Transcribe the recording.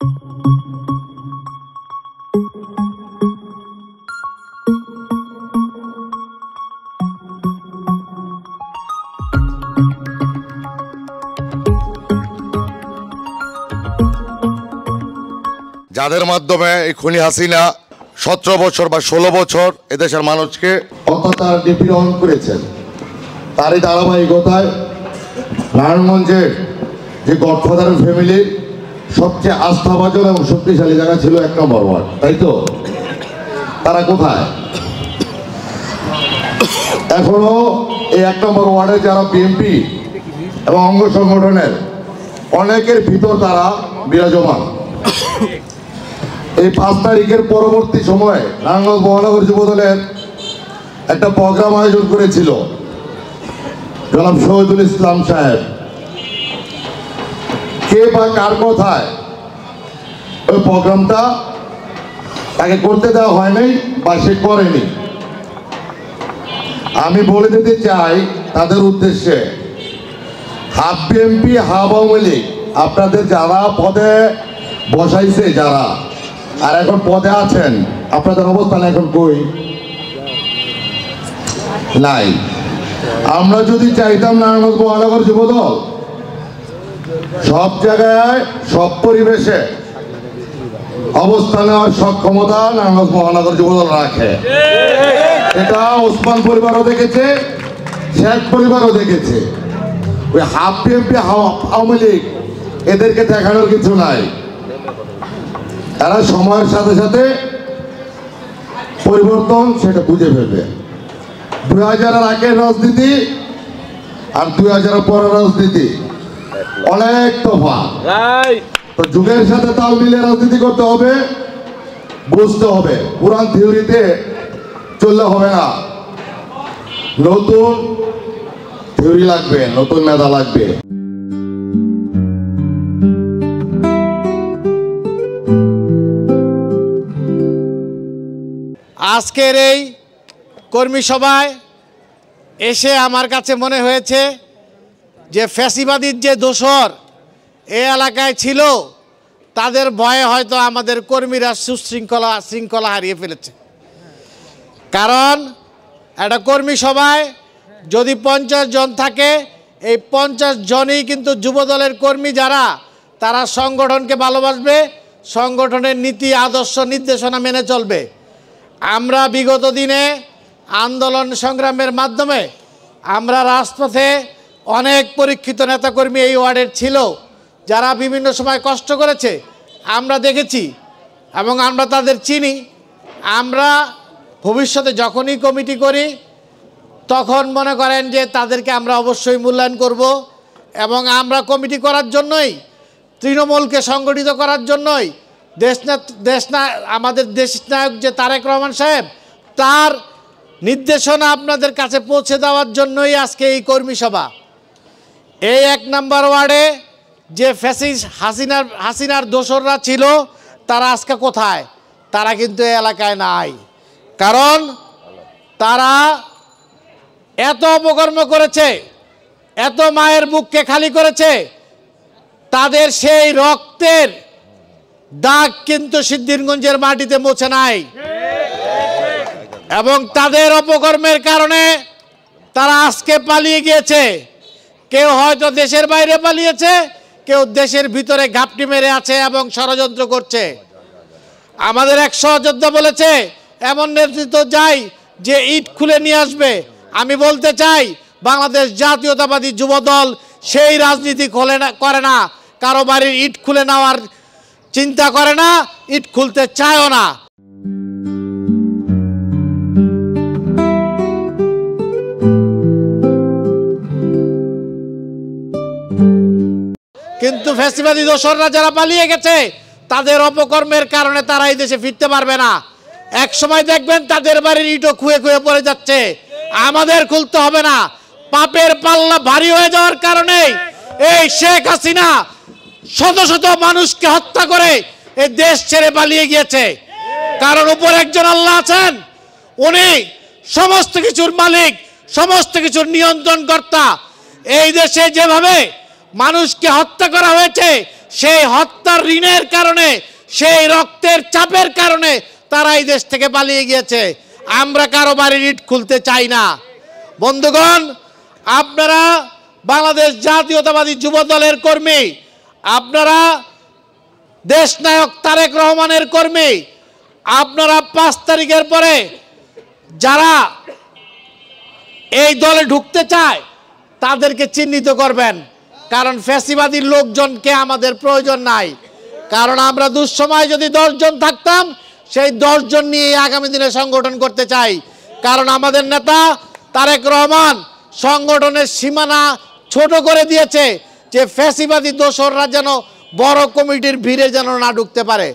যাদের মাধ্যমে এই খুনি হাসিনা 17 বছর বা 16 বছর এদেশের মানুষকে অত্যাচার নিপীড়ন করেছেন, তারই ধারাবাহিকতায় নারায়ণগঞ্জের যে গডফাদার ফ্যামিলির সবচেয়ে আস্থাভাজন এবং শক্তিশালী জায়গা ছিল 1 নম্বর ওয়ার্ড, তাই তো? তারা কোথায়? এখনো এই 1 নম্বর ওয়ার্ডে যারা বিএনপি এবং অঙ্গ সংগঠনের অনেকের ভিতর তারা বিরাজমান। এই 5 তারিখের পরবর্তী সময়ে নারায়ণগঞ্জ মহানগর যুবদলের একটা প্রোগ্রাম আয়োজন করেছিল জনাব শহীদুল ইসলাম সাহেব। কে বা কার কথায় ওই প্রোগ্রামটা তাকে করতে দেওয়া হয়নি বা সে করেনি। আমি বলে দিতে চাই তাদের উদ্দেশ্যে, half BNP half Awami League আপনাদের যারা পদে বসাইছে যারা আর এখন পদে আছেন, আপনাদের অবস্থান এখন কই? নাই। আমরা যদি চাইতাম নারায়ণগঞ্জ মহানগর যুবদল সব জায়গায় সব পরিবেশে অবস্থান নেওয়ার সক্ষমতা নারায়ণগঞ্জ মহানগর যুবদল রাখে। এটা ওসমান পরিবারও দেখেছে, শেখ পরিবারও দেখেছে। ওই হাফ বিএনপি আওয়ামী লীগ এদেরকে দেখানোর কিছু নাই। এরা সময়ের সাথে সাথে পরিবর্তন সেটা বুঝে ফেলবে। 2000-এর আগের রাজনীতি আর 2000-এর পরের রাজনীতি অনেক তফাৎ। তো যুগের সাথে তাল মিলে রাজনীতি করতে হবে, বুঝতে হবে। পুরান থিওরিতে চললে হবে না, নতুন থিওরি লাগবে, নতুন মেধা লাগবে। আজকের এই কর্মী সভায় এসে আমার কাছে মনে হয়েছে যে ফ্যাসিবাদীর যে দোসর এই এলাকায় ছিল, তাদের ভয়ে হয়তো আমাদের কর্মীরা শৃঙ্খলা হারিয়ে ফেলেছে। কারণ একটা কর্মী সভায় যদি 50 জন থাকে, এই 50 জনই কিন্তু যুবদলের কর্মী যারা, তারা সংগঠনকে ভালোবাসবে, সংগঠনের নীতি আদর্শ নির্দেশনা মেনে চলবে। আমরা বিগত দিনে আন্দোলন সংগ্রামের মাধ্যমে আমরা রাজপথে অনেক পরীক্ষিত নেতাকর্মী এই ওয়ার্ডের ছিল, যারা বিভিন্ন সময় কষ্ট করেছে, আমরা দেখেছি এবং আমরা তাদের চিনি। আমরা ভবিষ্যতে যখনই কমিটি করি তখন মনে করেন যে তাদেরকে আমরা অবশ্যই মূল্যায়ন করব এবং আমরা কমিটি করার জন্যই, তৃণমূলকে সংগঠিত করার জন্যই আমাদের দেশনায়ক যে তারেক রহমান সাহেব, তার নির্দেশনা আপনাদের কাছে পৌঁছে দেওয়ার জন্যই আজকে এই কর্মী সভা। এই 1 নম্বর ওয়ার্ডে যে ফ্যাসিস্ট হাসিনার দোসররা ছিল, তারা আজকে কোথায়? তারা কিন্তু এই এলাকায় নাই। কারণ তারা এত অপকর্ম করেছে, এত মায়ের বুককে খালি করেছে, তাদের সেই রক্তের দাগ কিন্তু সিদ্ধিরগঞ্জের মাটিতে মুছে নাই। এবং তাদের অপকর্মের কারণে তারা আজকে পালিয়ে গিয়েছে। কেউ হয়তো দেশের বাইরে পালিয়েছে, কেউ দেশের ভিতরে ঘাপটি মেরে আছে এবং ষড়যন্ত্র করছে। আমাদের এক সহযোদ্ধা বলেছে এমন নেতৃত্ব চাই যে ইট খুলে নিয়ে আসবে। আমি বলতে চাই, বাংলাদেশ জাতীয়তাবাদী যুবদল সেই রাজনীতি করে না, কারো বাড়ির ইট খুলে নেওয়ার চিন্তা করে না, ইট খুলতে চায়ও না। কিন্তু ফ্যাসিবাদী দোসররা যারা পালিয়ে গেছে, তাদের অপকর্মের কারণে তারা এই দেশে ফিরতে পারবে না। এক সময় দেখবেন তাদের বাড়ির ইটও খুয়ে খুয়ে পড়ে যাচ্ছে। আমাদের খুলতে হবে না। পাপের পাল্লা ভারী হয়ে যাওয়ার কারণে এই শেখ হাসিনা শত শত মানুষকে হত্যা করে এই দেশ ছেড়ে পালিয়ে গিয়েছে। কারণ উপর একজন আল্লাহ আছেন, উনি সমস্ত কিছুর মালিক, সমস্ত কিছুর নিয়ন্ত্রণ কর্তা। এই দেশে যেভাবে মানুষকে হত্যা করা হয়েছে, সেই হত্যার ঋণের কারণে, সেই রক্তের চাপের কারণে তারা এই দেশ থেকে পালিয়ে গিয়েছে। আমরা কারো বাড়ির ইট খুলতে চাই না। বন্ধুগণ, আপনারা বাংলাদেশ জাতীয়তাবাদী যুব দলের কর্মী, আপনারা দেশনায়ক তারেক রহমানের কর্মী, আপনারা 5 তারিখের পরে যারা এই দলে ঢুকতে চায় তাদেরকে চিহ্নিত করবেন, কারণ ফ্যাসিবাদী লোকজনকে আমাদের প্রয়োজন নাই। কারণ আমরা দুঃসময় যদি 10 জন থাকতাম, সেই 10 জন নিয়ে আগামী দিনে সংগঠন করতে চাই। কারণ আমাদের নেতা তারেক রহমান সংগঠনের সীমানা ছোট করে দিয়েছে, যে ফ্যাসিবাদী দোসররা যেন বড় কমিটির ভিড়ে যেন না ঢুকতে পারে।